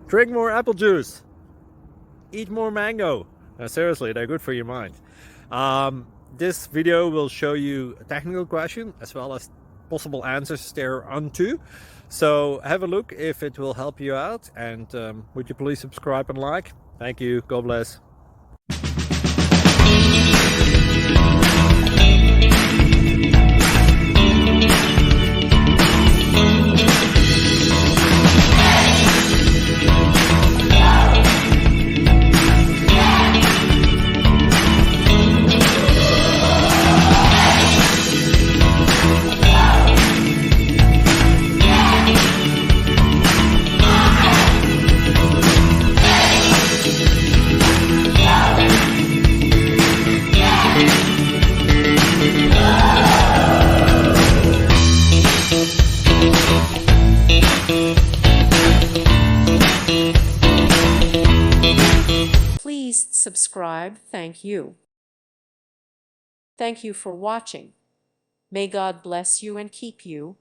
Drink more apple juice. Eat more mango. Seriously, they're good for your mind. This video will show you a technical question as well as possible answers thereunto. So have a look if it will help you out, and would you please subscribe and like? Thank you. God bless. Please subscribe. Thank you. Thank you for watching. May God bless you and keep you.